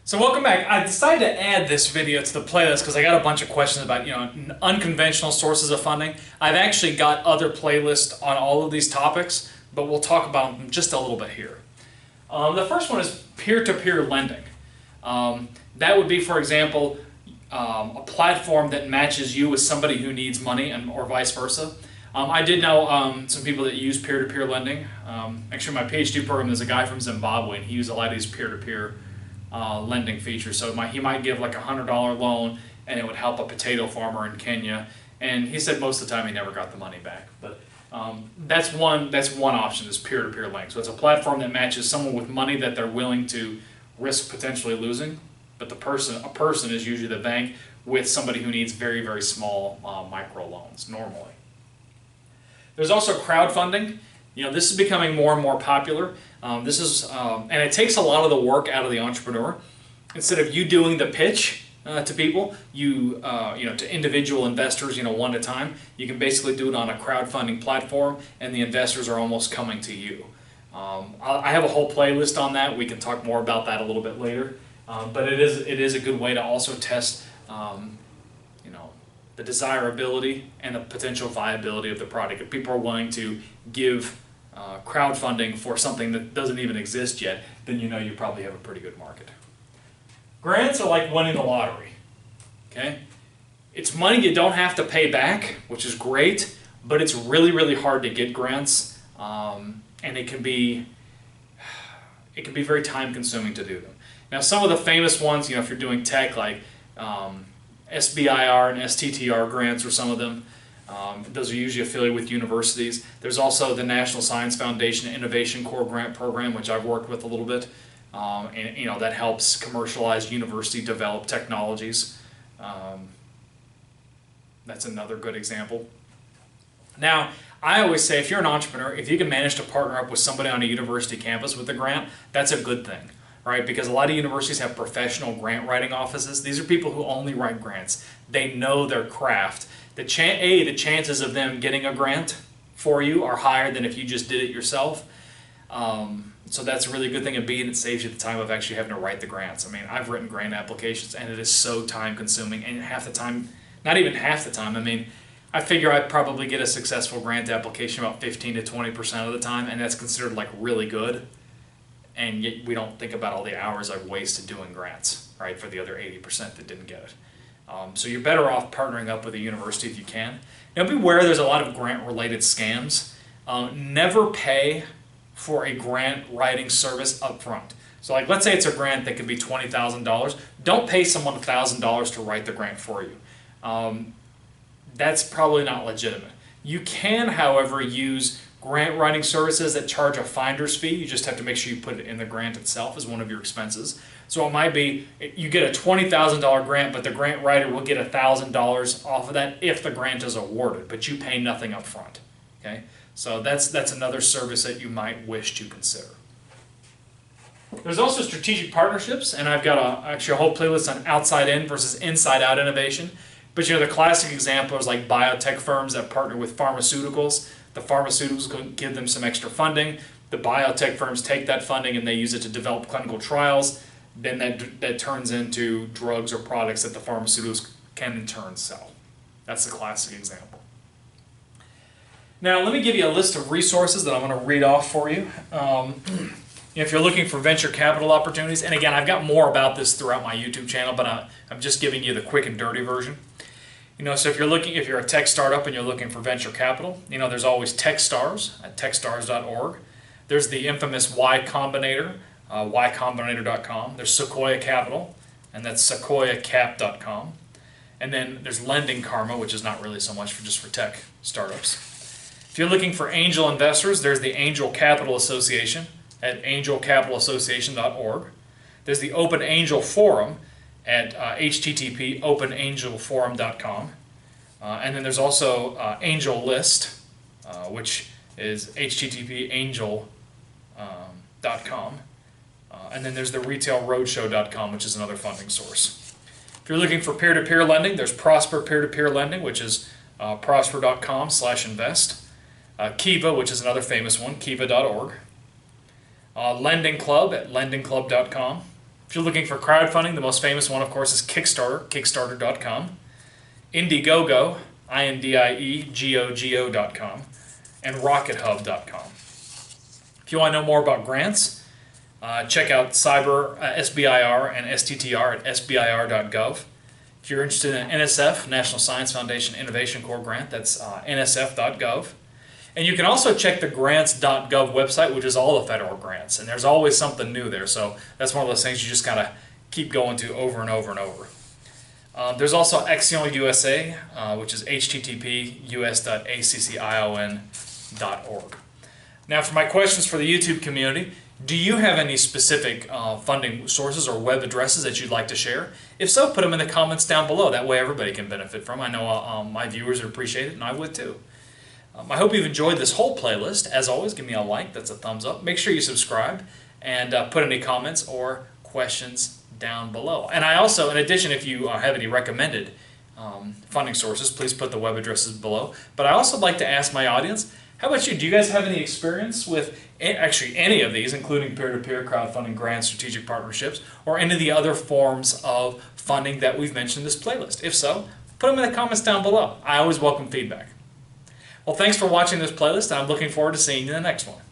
So welcome back. I decided to add this video to the playlist because I got a bunch of questions about unconventional sources of funding. I've actually got other playlists on all of these topics, but we'll talk about them just a little bit here. The first one is peer-to-peer lending. That would be, for example, a platform that matches you with somebody who needs money or vice versa. I did know some people that use peer-to-peer lending. Actually, my PhD program, there's a guy from Zimbabwe, and he used a lot of these peer-to-peer lending features. So he might give like a $100 loan, and it would help a potato farmer in Kenya. And he said most of the time he never got the money back. But that's one option, is peer-to-peer lending. So it's a platform that matches someone with money that they're willing to risk potentially losing, but a person is usually the bank, with somebody who needs very, very small micro loans normally. There's also crowdfunding. This is becoming more and more popular. And it takes a lot of the work out of the entrepreneur. Instead of you doing the pitch to people, to individual investors, one at a time, you can basically do it on a crowdfunding platform, and the investors are almost coming to you. I have a whole playlist on that. We can talk more about that a little bit later. But it is a good way to also test the desirability and the potential viability of the product. If people are willing to give crowdfunding for something that doesn't even exist yet, then you probably have a pretty good market. Grants are like winning the lottery. Okay? It's money you don't have to pay back, which is great, but it's really, really hard to get grants, and it can be very time consuming to do them. Now, some of the famous ones, if you're doing tech, like SBIR and STTR grants, or some of them. Those are usually affiliated with universities. There's also the National Science Foundation Innovation Corps grant program, which I've worked with a little bit, and that helps commercialize university-developed technologies. That's another good example. Now, I always say, if you're an entrepreneur, if you can manage to partner up with somebody on a university campus with a grant, that's a good thing. Right? Because a lot of universities have professional grant writing offices. These are people who only write grants. They know their craft. The chances of them getting a grant for you are higher than if you just did it yourself. So that's a really good thing. And B, it saves you the time of actually having to write the grants. I mean, I've written grant applications, and it is so time consuming. And half the time, not even half the time, I figure I probably get a successful grant application about 15 to 20% of the time, and that's considered like really good. And yet we don't think about all the hours I've wasted doing grants, right, for the other 80% that didn't get it. So you're better off partnering up with a university if you can. Now, beware, there's a lot of grant-related scams. Never pay for a grant writing service up front. So like, let's say it's a grant that could be $20,000. Don't pay someone $1,000 to write the grant for you. That's probably not legitimate. You can, however, use grant writing services that charge a finder's fee. You just have to make sure you put it in the grant itself as one of your expenses. So it might be you get a $20,000 grant, but the grant writer will get $1,000 off of that if the grant is awarded, but you pay nothing up front. Okay? So that's another service that you might wish to consider. There's also strategic partnerships, and I've got actually a whole playlist on outside-in versus inside-out innovation. But the classic example is like biotech firms that partner with pharmaceuticals. The pharmaceuticals give them some extra funding. The biotech firms take that funding and they use it to develop clinical trials. Then that turns into drugs or products that the pharmaceuticals can in turn sell. That's the classic example. Now, let me give you a list of resources that I'm going to read off for you. If you're looking for venture capital opportunities, and again, I've got more about this throughout my YouTube channel, but I'm just giving you the quick and dirty version. So if you're a tech startup and you're looking for venture capital, there's always Techstars at techstars.org. There's the infamous Y Combinator, ycombinator.com. There's Sequoia Capital, and that's sequoiacap.com. And then there's Lending Karma, which is not really so much just for tech startups. If you're looking for angel investors, there's the Angel Capital Association at angelcapitalassociation.org. There's the Open Angel Forum at http://openangelforum.com. And then there's also Angel List, which is http://angel.com. And then there's the retailroadshow.com, which is another funding source. If you're looking for peer-to-peer lending, there's Prosper Peer-to-Peer Lending, which is prosper.com/invest. Kiva, which is another famous one, kiva.org. Lending Club at lendingclub.com. If you're looking for crowdfunding, the most famous one, of course, is Kickstarter, kickstarter.com, Indiegogo, indiegogo.com, and rockethub.com. If you want to know more about grants, check out Cyber, SBIR, and STTR at sbir.gov. If you're interested in NSF, National Science Foundation Innovation Corps grant, that's nsf.gov. And you can also check the grants.gov website, which is all the federal grants. And there's always something new there. So that's one of those things you just gotta keep going to over and over and over. There's also Axion USA, which is http://us.accion.org. Now for my questions for the YouTube community, do you have any specific funding sources or web addresses that you'd like to share? If so, put them in the comments down below. That way everybody can benefit from. I know my viewers would appreciate it, and I would too. I hope you've enjoyed this whole playlist. As always, give me a like, that's a thumbs up. Make sure you subscribe and put any comments or questions down below. And I also, in addition, if you have any recommended funding sources, please put the web addresses below. But I also like to ask my audience, how about you? Do you guys have any experience with actually any of these, including peer-to-peer crowdfunding, grants, strategic partnerships, or any of the other forms of funding that we've mentioned in this playlist? If so, put them in the comments down below. I always welcome feedback. Well, thanks for watching this playlist, and I'm looking forward to seeing you in the next one.